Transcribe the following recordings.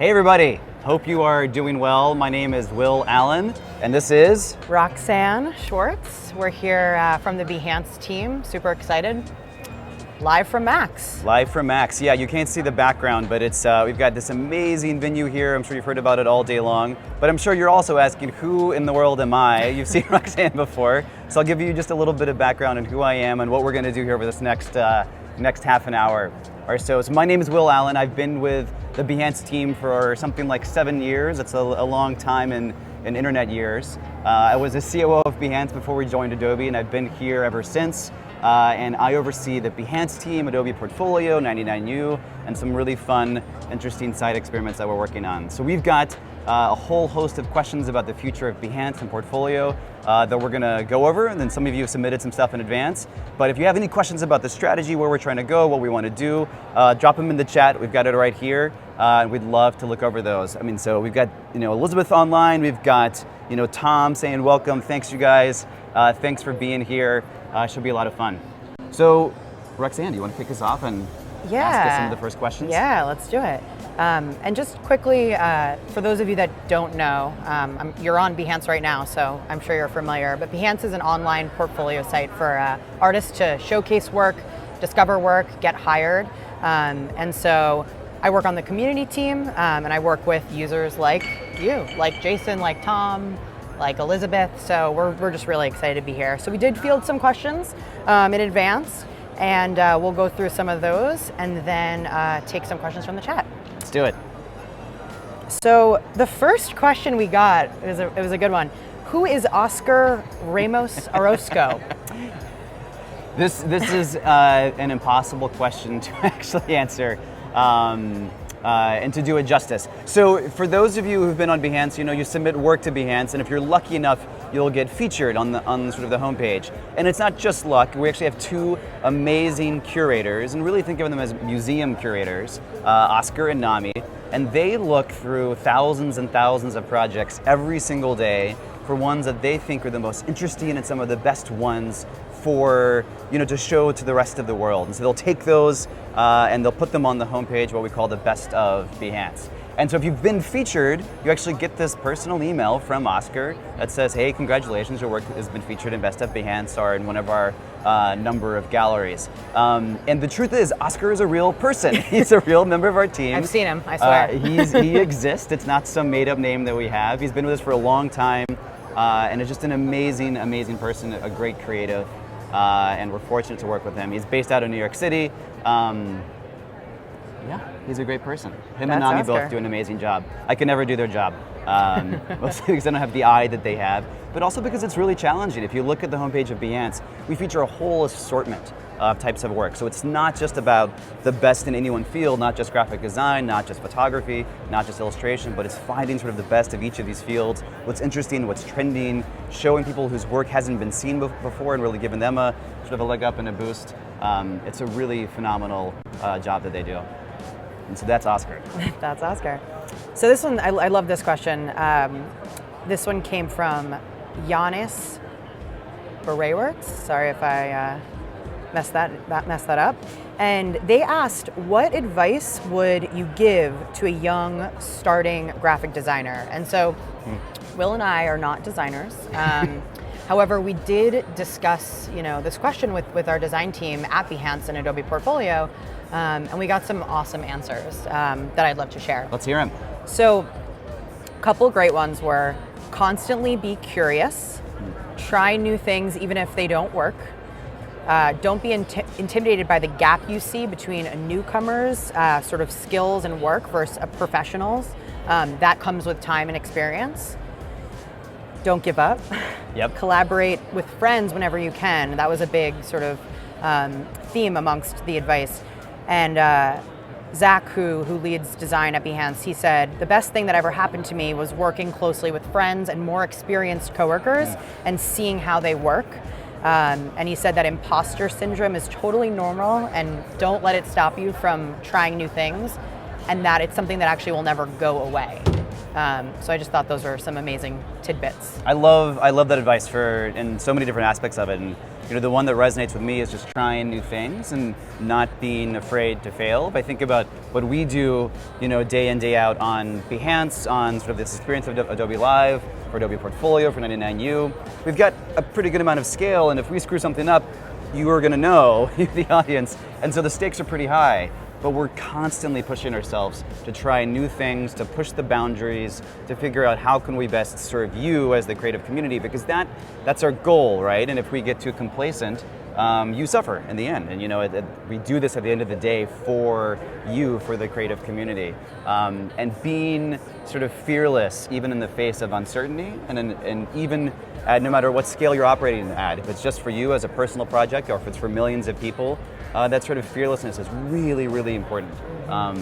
Hey everybody, hope you are doing well. My name is Will Allen, and this is Roxanne Schwartz. We're here from the Behance team, super excited. Live from MAX. Live from MAX. Yeah, you can't see the background, but it's we've got this amazing venue here. I'm sure you've heard about it all day long, but I'm sure you're also asking, who in the world am I? You've seen Roxanne before, so I'll give you just a little bit of background on who I am and what we're going to do here over this next half an hour or so. So my name is Will Allen. I've been with the Behance team for something like 7 years. It's a long time in internet years. I was a COO of Behance before we joined Adobe, and I've been here ever since. And I oversee the Behance team, Adobe Portfolio, 99U, and some really fun, interesting side experiments that we're working on. So we've got a whole host of questions about the future of Behance and Portfolio that we're gonna go over, and then some of you have submitted some stuff in advance. But if you have any questions about the strategy, where we're trying to go, what we want to do, drop them in the chat. We've got it right here, and we'd love to look over those. I mean, so we've got Elizabeth online, we've got Tom saying welcome, thanks you guys, thanks for being here. Should be a lot of fun. So, Roxanne, do you want to kick us off and ask us some of the first questions? Yeah, let's do it. And just quickly, for those of you that don't know, you're on Behance right now, so I'm sure you're familiar, but Behance is an online portfolio site for artists to showcase work, discover work, get hired. And so I work on the community team, and I work with users like you, like Jason, like Tom, like Elizabeth, so we're just really excited to be here. So we did field some questions in advance, and we'll go through some of those and then take some questions from the chat. Let's do it. So the first question we got, it was a good one. Who is Oscar Ramos Orozco? This is an impossible question to actually answer. And to do it justice. So for those of you who've been on Behance, you submit work to Behance, and if you're lucky enough, you'll get featured on sort of the homepage. And it's not just luck. We actually have two amazing curators, and really think of them as museum curators, Oscar and Nami, and they look through thousands and thousands of projects every single day for ones that they think are the most interesting and some of the best ones for to show to the rest of the world. And so they'll take those and they'll put them on the homepage, what we call the best of Behance. And so if you've been featured, you actually get this personal email from Oscar that says, hey, congratulations, your work has been featured in Best of Behance or in one of our number of galleries. And the truth is, Oscar is a real person. He's a real member of our team. I've seen him, I swear. He exists. It's not some made up name that we have. He's been with us for a long time, and is just an amazing, amazing person, a great creative. And we're fortunate to work with him. He's based out of New York City. Yeah, he's a great person. Him and Nami both do an amazing job. I can never do their job, mostly because I don't have the eye that they have, but also because it's really challenging. If you look at the homepage of Behance, we feature a whole assortment of types of work. So it's not just about the best in any one field, not just graphic design, not just photography, not just illustration, but it's finding sort of the best of each of these fields, what's interesting, what's trending, showing people whose work hasn't been seen before and really giving them a sort of a leg up and a boost. It's a really phenomenal job that they do. And so that's Oscar. That's Oscar. So this one, I love this question. This one came from Giannis Barayworks. Sorry if I messed that up. And they asked, what advice would you give to a young starting graphic designer? And so Will and I are not designers. However, we did discuss this question with our design team at Behance and Adobe Portfolio, and we got some awesome answers that I'd love to share. Let's hear them. So a couple great ones were constantly be curious, try new things even if they don't work. Don't be intimidated by the gap you see between a newcomer's sort of skills and work versus a professional's. That comes with time and experience. Don't give up. Yep. Collaborate with friends whenever you can. That was a big sort of theme amongst the advice. And Zach, who leads design at Behance, he said, the best thing that ever happened to me was working closely with friends and more experienced coworkers and seeing how they work. And he said that imposter syndrome is totally normal and don't let it stop you from trying new things, and that it's something that actually will never go away. So I just thought those were some amazing tidbits. I love that advice in so many different aspects of it. And the one that resonates with me is just trying new things and not being afraid to fail. If I think about what we do, day in, day out on Behance, on sort of this experience of Adobe Live, for Adobe Portfolio, for 99U, we've got a pretty good amount of scale, and if we screw something up, you are going to know, the audience, and so the stakes are pretty high. But we're constantly pushing ourselves to try new things, to push the boundaries, to figure out how can we best serve you as the creative community, because that's our goal, right? And if we get too complacent, you suffer in the end. And we do this at the end of the day for you, for the creative community. And being sort of fearless, even in the face of uncertainty, and even no matter what scale you're operating at, if it's just for you as a personal project, or if it's for millions of people, that sort of fearlessness is really, really important.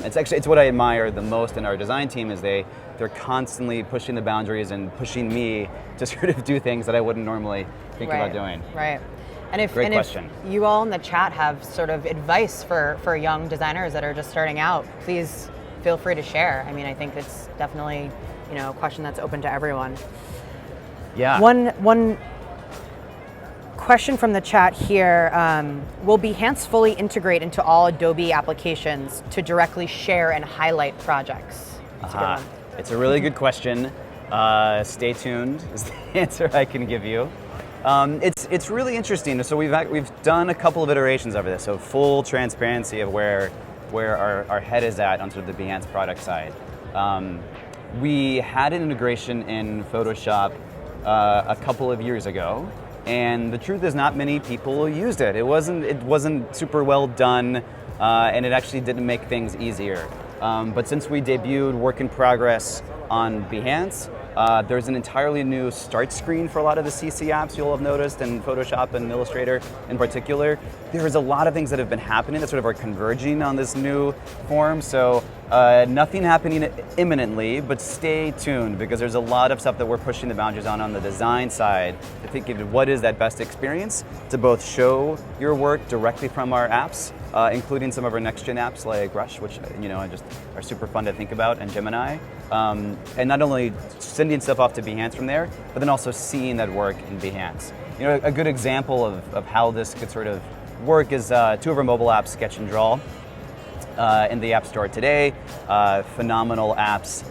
It's what I admire the most in our design team, is they're constantly pushing the boundaries and pushing me to sort of do things that I wouldn't normally think about doing. Right. And if question. You all in the chat have sort of advice for young designers that are just starting out, please feel free to share. I mean, I think it's definitely a question that's open to everyone. Yeah. One question from the chat here, will Behance fully integrate into all Adobe applications to directly share and highlight projects? That's a good one. It's a really good question. Stay tuned is the answer I can give you. It's really interesting. So we've done a couple of iterations of this, so full transparency of where our head is at on sort of the Behance product side. We had an integration in Photoshop a couple of years ago, and the truth is not many people used it. It wasn't super well done, and it actually didn't make things easier. But since we debuted Work in Progress on Behance, there's an entirely new start screen for a lot of the CC apps you'll have noticed, and Photoshop and Illustrator in particular. There's a lot of things that have been happening that sort of are converging on this new form. So nothing happening imminently, but stay tuned, because there's a lot of stuff that we're pushing the boundaries on the design side to think of what is that best experience to both show your work directly from our apps, including some of our next-gen apps like Rush, which just are super fun to think about, and Gemini. And not only sending stuff off to Behance from there, but then also seeing that work in Behance. A good example of how this could sort of work is two of our mobile apps, Sketch and Draw, in the App Store today. Phenomenal apps.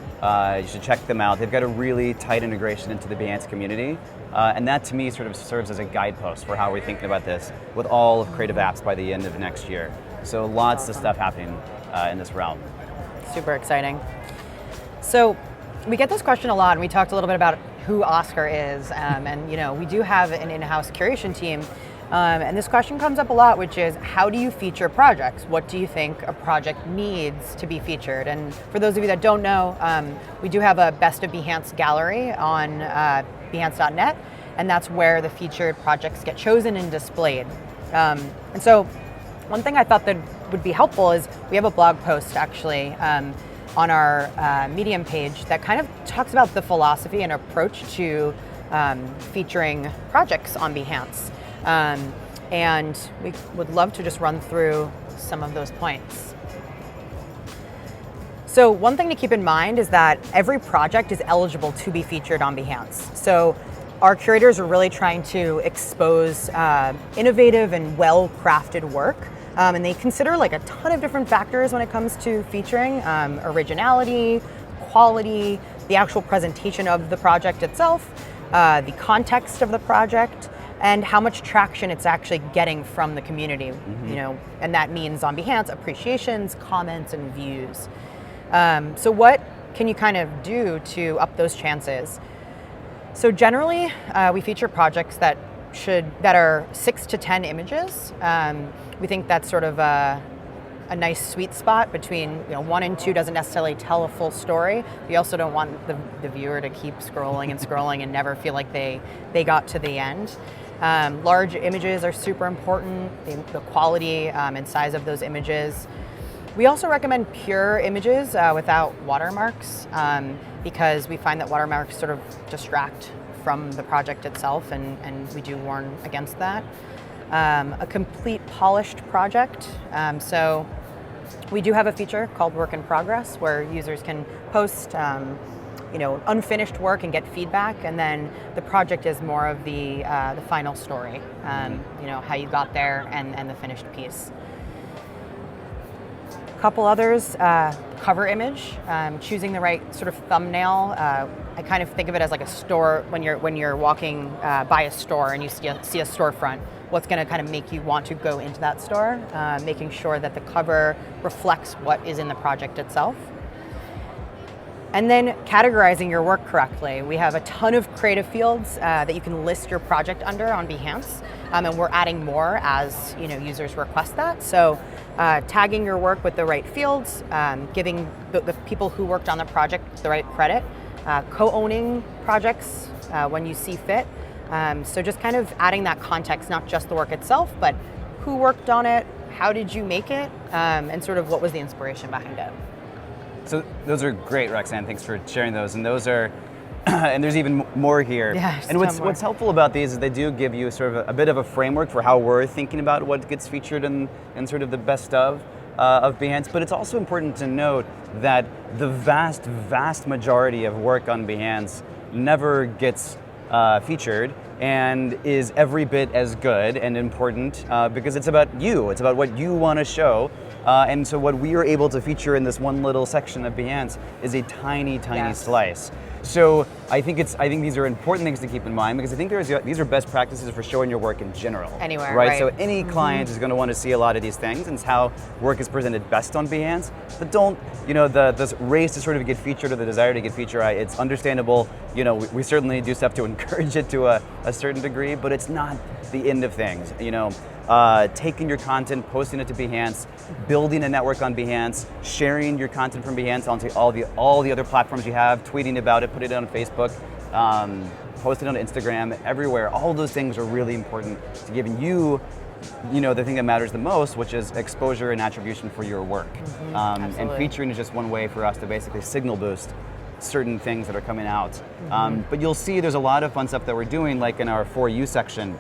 You should check them out. They've got a really tight integration into the Behance community. And that, to me, sort of serves as a guidepost for how we're thinking about this with all of creative apps by the end of next year. So lots of stuff happening in this realm. Super exciting. So we get this question a lot, and we talked a little bit about who Oscar is, and we do have an in-house curation team, and this question comes up a lot, which is, how do you feature projects? What do you think a project needs to be featured? And for those of you that don't know, we do have a Best of Behance gallery on Behance.net, and that's where the featured projects get chosen and displayed. And so one thing I thought that would be helpful is we have a blog post actually on our Medium page that kind of talks about the philosophy and approach to featuring projects on Behance. And we would love to just run through some of those points. So one thing to keep in mind is that every project is eligible to be featured on Behance. So our curators are really trying to expose innovative and well-crafted work. And they consider like a ton of different factors when it comes to featuring: originality, quality, the actual presentation of the project itself, the context of the project, and how much traction it's actually getting from the community. And that means on Behance, appreciations, comments, and views. So what can you kind of do to up those chances? So generally, we feature projects that are 6 to 10 images. We think that's sort of a nice sweet spot between 1 and 2 doesn't necessarily tell a full story. We also don't want the viewer to keep scrolling and scrolling and never feel like they got to the end. Large images are super important, the quality and size of those images. We also recommend pure images without watermarks because we find that watermarks sort of distract from the project itself, and we do warn against that. A complete polished project. So we do have a feature called Work in Progress where users can post unfinished work and get feedback, and then the project is more of the final story, how you got there and the finished piece. A couple others, cover image, choosing the right sort of thumbnail. I kind of think of it as like a store when you're walking by a store and you see a storefront. What's going to kind of make you want to go into that store, making sure that the cover reflects what is in the project itself. And then categorizing your work correctly. We have a ton of creative fields that you can list your project under on Behance, and we're adding more as users request that. So tagging your work with the right fields, giving the people who worked on the project the right credit, co-owning projects when you see fit. So just kind of adding that context, not just the work itself, but who worked on it, how did you make it, and sort of what was the inspiration behind it. So those are great, Roxanne. Thanks for sharing those. And those are, and there's even more here. Yeah, and what's helpful about these is they do give you sort of a bit of a framework for how we're thinking about what gets featured in sort of the best of Behance. But it's also important to note that the vast, vast majority of work on Behance never gets featured and is every bit as good and important because it's about you. It's about what you want to show. And so what we are able to feature in this one little section of Behance is a tiny, tiny slice. So I think these are important things to keep in mind because I think these are best practices for showing your work in general. Anywhere, right? So any client is going to want to see a lot of these things, and it's how work is presented best on Behance. But don't, this race to sort of get featured or the desire to get featured, it's understandable. We certainly do stuff to encourage it to a certain degree, but it's not the end of things. Taking your content, posting it to Behance, building a network on Behance, sharing your content from Behance onto all the other platforms you have, tweeting about it, putting it on Facebook, posting it on Instagram, everywhere. All those things are really important to giving you, the thing that matters the most, which is exposure and attribution for your work. And featuring is just one way for us to basically signal boost certain things that are coming out. But you'll see there's a lot of fun stuff that we're doing, like in our For You section.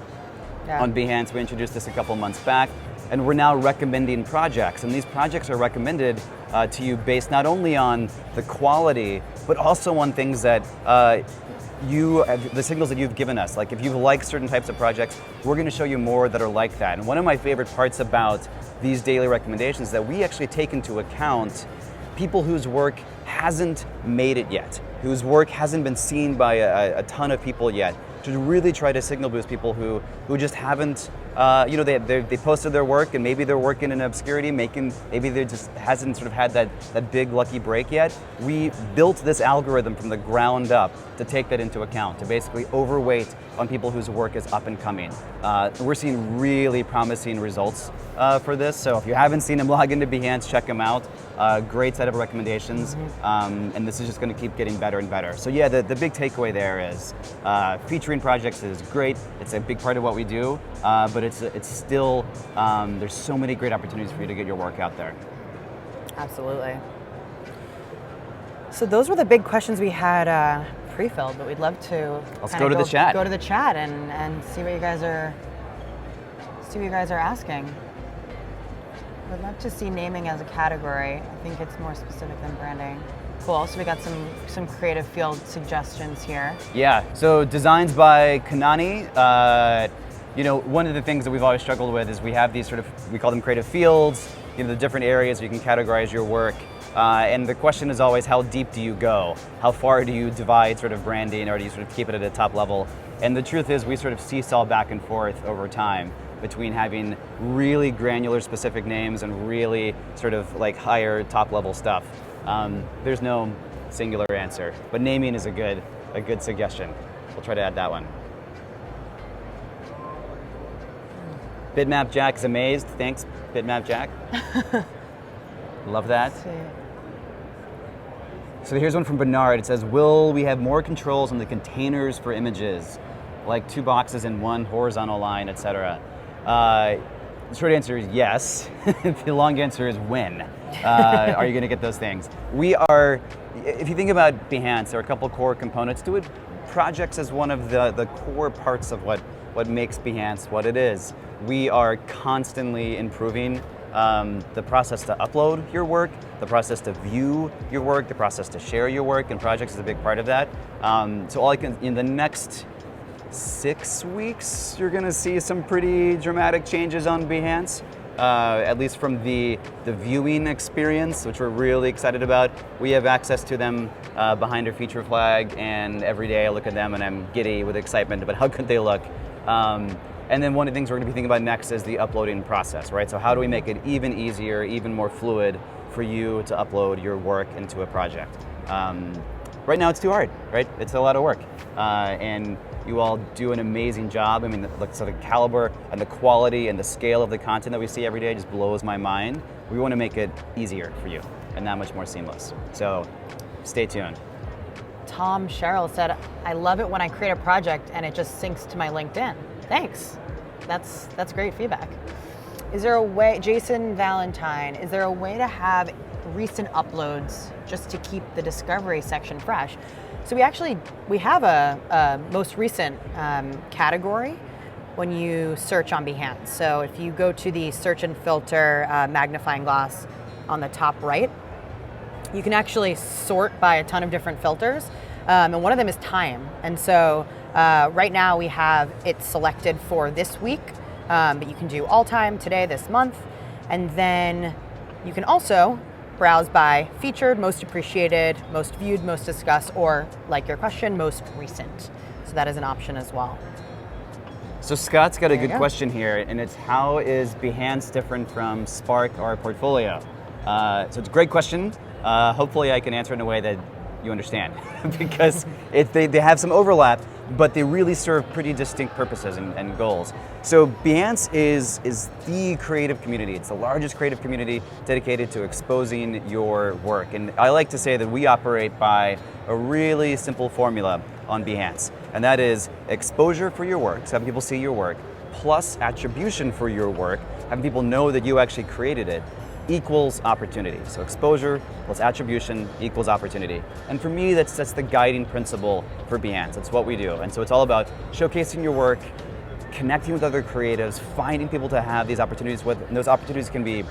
On Behance. We introduced this a couple months back, and we're now recommending projects. And these projects are recommended to you based not only on the quality, but also on things that the signals that you've given us. Like if you like certain types of projects, we're going to show you more that are like that. And one of my favorite parts about these daily recommendations is that we actually take into account people whose work hasn't made it yet, whose work hasn't been seen by a ton of people yet, to really try to signal boost people who just haven't, they posted their work and maybe they're working in obscurity, maybe they just hasn't sort of had that big lucky break yet. We built this algorithm from the ground up to take that into account, to basically overweight on people whose work is up and coming. We're seeing really promising results for this, so if you haven't seen them, log into Behance, check them out. Great set of recommendations, and this is just going to keep getting better and better. So yeah, the big takeaway there is featuring projects is great. It's a big part of what we do, but it's still, there's so many great opportunities for you to get your work out there. Absolutely. So those were the big questions we had pre-filled, but we'd love to go to the chat. Go to the chat and see what you guys are asking. We'd love to see naming as a category. I think it's more specific than branding. Cool. So we got some creative field suggestions here. Yeah. So designs by Kanani. One of the things that we've always struggled with is we have these we call them creative fields. The different areas you can categorize your work. And the question is always, how deep do you go? How far do you divide sort of branding, or do you sort of keep it at a top level? And the truth is we sort of seesaw back and forth over time between having really granular specific names and really sort of like higher top level stuff. There's no singular answer, but naming is a good suggestion. We'll try to add that one. Bitmap Jack is amazed. Thanks, Bitmap Jack. Love that. So here's one from Bernard. It says, will we have more controls on the containers for images, like 2 boxes in one horizontal line, etc.? The short answer is yes. The long answer is when are you going to get those things? We are, if you think about Behance, there are a couple core components to it. Projects is one of the core parts of what makes Behance what it is. We are constantly improving the process to upload your work, the process to view your work, the process to share your work, and projects is a big part of that. So in the next 6 weeks, you're going to see some pretty dramatic changes on Behance. At least from the viewing experience, which we're really excited about. We have access to them behind our feature flag, and every day I look at them and I'm giddy with excitement about how good they look. And then one of the things we're going to be thinking about next is the uploading process, right? So how do we make it even easier, even more fluid for you to upload your work into a project? Right now it's too hard, right? It's a lot of work. And you all do an amazing job. I mean, so the caliber and the quality and the scale of the content that we see every day just blows my mind. We want to make it easier for you and that much more seamless. So stay tuned. Tom Sherrill said, I love it when I create a project and it just syncs to my LinkedIn. Thanks. That's great feedback. Is there a way, Jason Valentine, is there a way to have recent uploads just to keep the discovery section fresh? So we have a most recent category when you search on Behance. So if you go to the search and filter magnifying glass on the top right, you can actually sort by a ton of different filters. And one of them is time. And so right now we have it selected for this week, but you can do all time, today, this month. And then you can also browse by featured, most appreciated, most viewed, most discussed, or like your question, most recent. So that is an option as well. So Scott's got a good question here, and it's how is Behance different from Spark or Portfolio? So it's a great question. Hopefully I can answer it in a way that you understand, because they have some overlap, but they really serve pretty distinct purposes and goals. So Behance is the creative community. It's the largest creative community dedicated to exposing your work. And I like to say that we operate by a really simple formula on Behance, and that is exposure for your work, so having people see your work, plus attribution for your work, having people know that you actually created it, equals opportunity. So exposure plus attribution equals opportunity. And for me, that's the guiding principle for Behance. That's what we do. And so it's all about showcasing your work, connecting with other creatives, finding people to have these opportunities with, and those opportunities can be,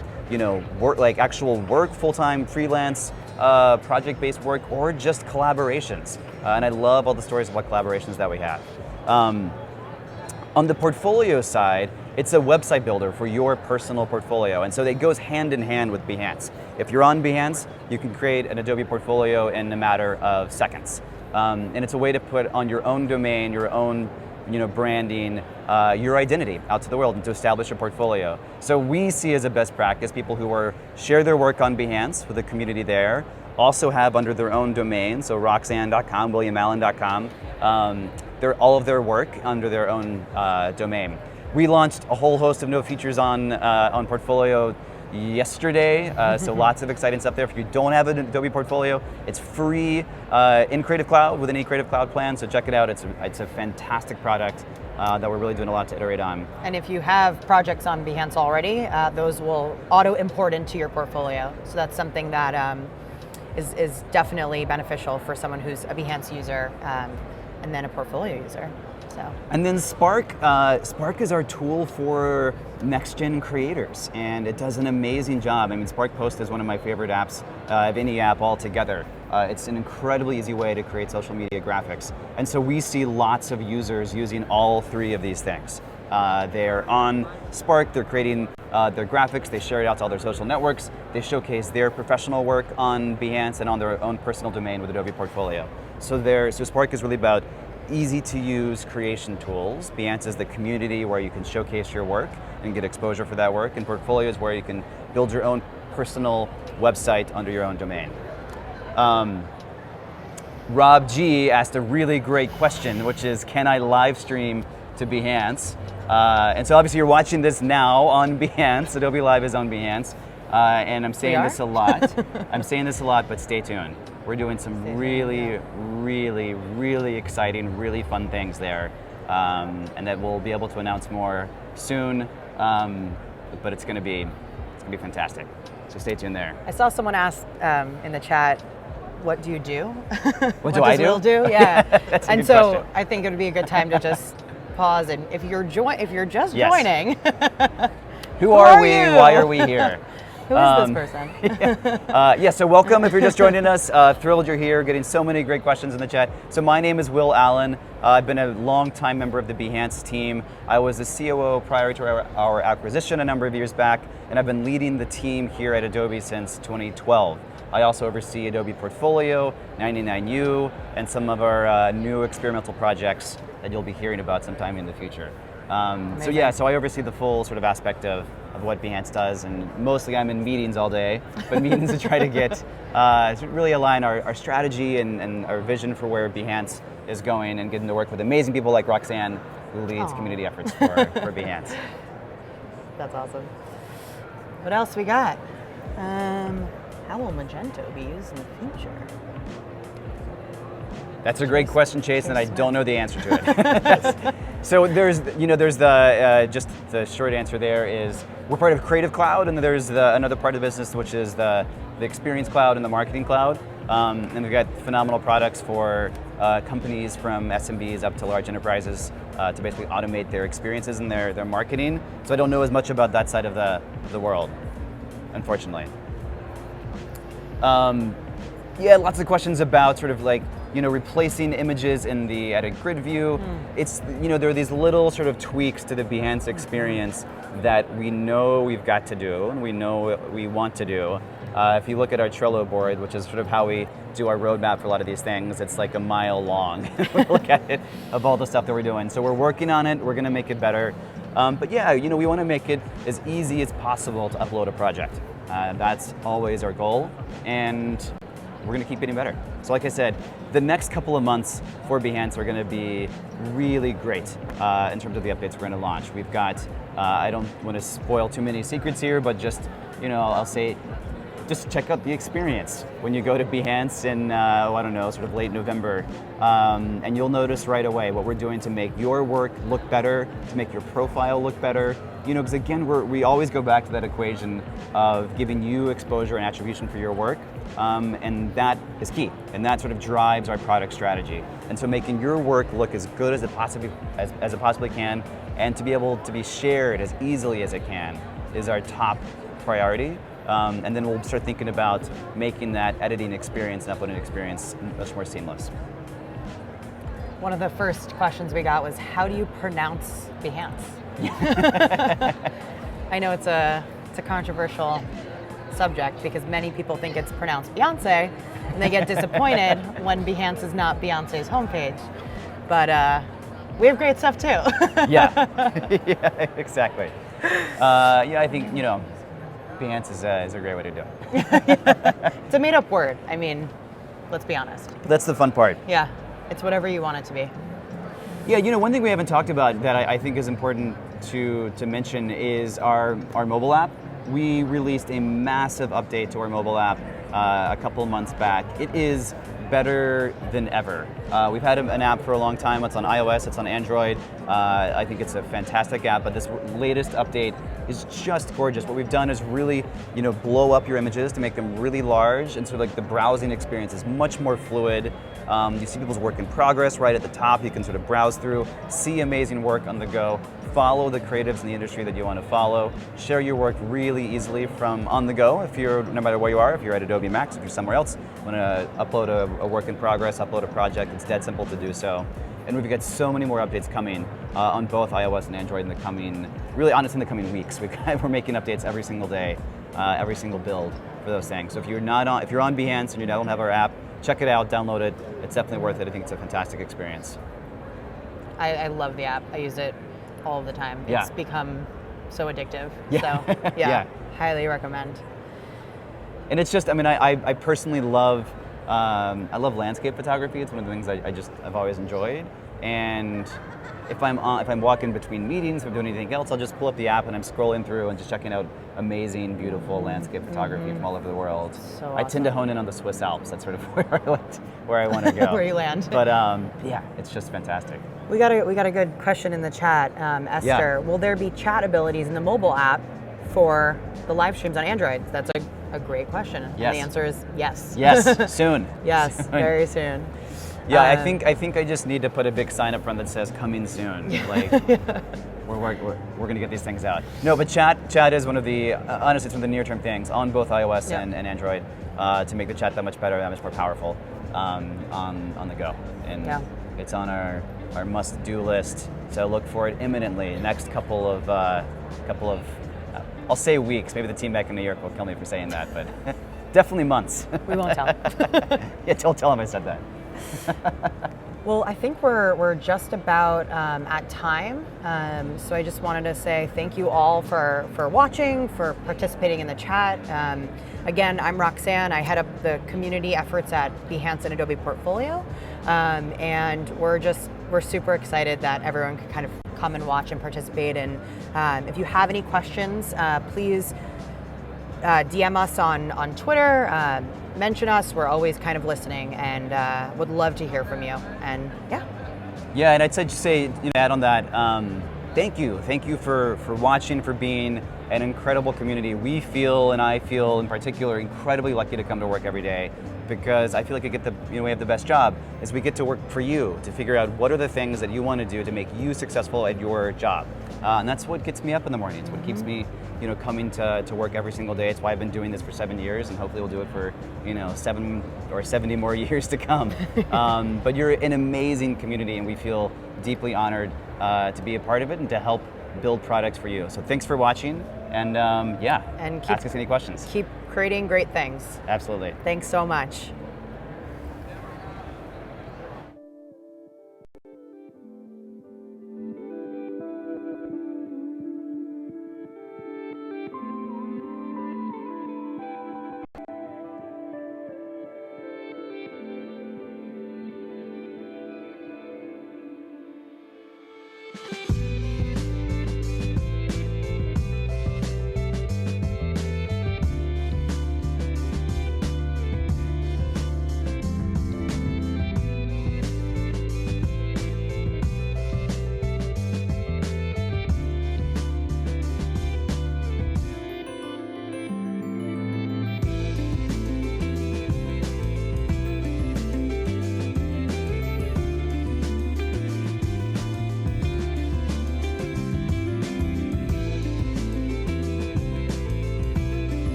work, like actual work, full-time, freelance, project-based work, or just collaborations. And I love all the stories about collaborations that we have. On the portfolio side, it's a website builder for your personal portfolio, and so it goes hand in hand with Behance. If you're on Behance, you can create an Adobe Portfolio in a matter of seconds. And it's a way to put on your own domain, your own branding, your identity out to the world and to establish a portfolio. So we see as a best practice people who share their work on Behance with the community there, also have under their own domain, so roxanne.com, williamallen.com, all of their work under their own domain. We launched a whole host of new features on Portfolio yesterday, so lots of exciting stuff there. If you don't have an Adobe Portfolio, it's free in Creative Cloud with an Creative Cloud plan, so check it out. It's a fantastic product that we're really doing a lot to iterate on. And if you have projects on Behance already, those will auto-import into your portfolio. So that's something that is definitely beneficial for someone who's a Behance user and then a Portfolio user. So. And then Spark is our tool for next-gen creators, and it does an amazing job. I mean, Spark Post is one of my favorite apps of any app altogether. It's an incredibly easy way to create social media graphics. And so we see lots of users using all three of these things. They're on Spark, they're creating their graphics, they share it out to all their social networks, they showcase their professional work on Behance and on their own personal domain with Adobe Portfolio. So Spark is really about easy to use creation tools. Behance is the community where you can showcase your work and get exposure for that work, and Portfolio is where you can build your own personal website under your own domain. Rob G asked a really great question, which is, can I live stream to Behance? And so obviously you're watching this now on Behance. Adobe Live is on Behance. And I'm saying this a lot. I'm saying this a lot, but stay tuned. We're doing some really, really, really exciting, really fun things there, and that we'll be able to announce more soon. But it's going to be fantastic. So stay tuned there. I saw someone ask in the chat, "What do you do?" What do I do? Will do? Yeah. That's a and good so question. I think it would be a good time to just pause, and if you're just Yes. joining. Who are we? Why are we here? Who is this person? Yeah, so welcome if you're just joining us. Thrilled you're here, getting so many great questions in the chat. So my name is Will Allen. I've been a long-time member of the Behance team. I was the COO prior to our acquisition a number of years back, and I've been leading the team here at Adobe since 2012. I also oversee Adobe Portfolio, 99U, and some of our new experimental projects that you'll be hearing about sometime in the future. So I oversee the full sort of aspect of what Behance does, and mostly I'm in meetings all day, but meetings to try to get, to really align our strategy and our vision for where Behance is going, and getting to work with amazing people like Roxanne, who leads community efforts for Behance. That's awesome. What else we got? How will Magento be used in the future? That's a great question, Chase, and I don't know the answer to it. So there's the just the short answer there is we're part of Creative Cloud, and there's another part of the business which is the Experience Cloud and the Marketing Cloud, and we've got phenomenal products for companies from SMBs up to large enterprises to basically automate their experiences and their marketing. So I don't know as much about that side of the world, unfortunately. Yeah, lots of questions about sort of like, replacing images in the edit grid view. It's, there are these little sort of tweaks to the Behance experience that we know we've got to do and we know we want to do. If you look at our Trello board, which is sort of how we do our roadmap for a lot of these things, it's like a mile long. We look at it of all the stuff that we're doing. So we're working on it, we're gonna make it better. But yeah, we wanna make it as easy as possible to upload a project. That's always our goal, and we're going to keep getting better. So like I said, the next couple of months for Behance are going to be really great in terms of the updates we're going to launch. We've got, I don't want to spoil too many secrets here, but just, I'll say, just check out the experience when you go to Behance in, I don't know, sort of late November, and you'll notice right away what we're doing to make your work look better, to make your profile look better. Because again, we always go back to that equation of giving you exposure and attribution for your work, and that is key, and that sort of drives our product strategy. And so making your work look as good as it possibly can, and to be able to be shared as easily as it can, is our top priority. And then we'll start thinking about making that editing experience and uploading experience much more seamless. One of the first questions we got was, how do you pronounce Behance? I know it's a controversial subject because many people think it's pronounced Beyonce, and they get disappointed when Behance is not Beyonce's homepage. But we have great stuff too. Yeah, exactly. I think Behance is a great way to do it. It's a made-up word. I mean, let's be honest. That's the fun part. Yeah, it's whatever you want it to be. Yeah, one thing we haven't talked about that I think is important to mention is our mobile app. We released a massive update to our mobile app a couple of months back. It is better than ever. We've had an app for a long time. It's on iOS, it's on Android. I think it's a fantastic app, but this latest update is just gorgeous. What we've done is really, blow up your images to make them really large, and sort of like the browsing experience is much more fluid. You see people's work in progress right at the top. You can sort of browse through, see amazing work on the go, follow the creatives in the industry that you want to follow, share your work really easily from on the go. No matter where you are, if you're at Adobe MAX, if you're somewhere else, want to upload a work in progress, upload a project, it's dead simple to do so. And we've got so many more updates coming on both iOS and Android in the coming weeks. We're making updates every single day, every single build for those things. So if you're on Behance and you don't have our app, check it out, download it. It's definitely worth it. I think it's a fantastic experience. I love the app. I use it all the time. Yeah. It's become so addictive. Yeah. So yeah, highly recommend. And it's just, I personally love, I love landscape photography. It's one of the things I've always enjoyed. And if I'm walking between meetings, if I'm doing anything else, I'll just pull up the app and I'm scrolling through and just checking out amazing, beautiful landscape photography from all over the world. So awesome. I tend to hone in on the Swiss Alps. That's sort of where I want to go. Where you land. But yeah, it's just fantastic. We got a good question in the chat, Esther. Yeah. Will there be chat abilities in the mobile app for the live streams on Android? That's a great question. Yes. And the answer is yes. Yes, soon. Yes, soon. very soon. Yeah, I think I just need to put a big sign up front that says "coming soon." Like, we're going to get these things out. No, but chat is one of the honestly, it's one of the near-term things on both iOS and Android to make the chat that much better, that much more powerful on the go. And it's on our must-do list. So look for it imminently. Next couple of I'll say weeks. Maybe the team back in New York will kill me for saying that, but definitely months. We won't tell. Yeah, don't tell them I said that. Well, I think we're just about at time. So I just wanted to say thank you all for watching, for participating in the chat. Again, I'm Roxanne. I head up the community efforts at Behance and Adobe Portfolio. And we're super excited that everyone can kind of come and watch and participate. And if you have any questions, please DM us on Twitter, mention us. We're always kind of listening and would love to hear from you. And yeah, and I'd say add on that. Thank you for watching, for being an incredible community. We feel, and I feel in particular, incredibly lucky to come to work every day, because I feel like we have the best job, is we get to work for you, to figure out what are the things that you want to do to make you successful at your job. And that's what gets me up in the morning. It's what keeps me coming to work every single day. It's why I've been doing this for 7 years, and hopefully we'll do it for 7 or 70 more years to come. But you're an amazing community, and we feel deeply honored to be a part of it and to help build products for you. So thanks for watching, and and ask us any questions. Keep creating great things. Absolutely. Thanks so much.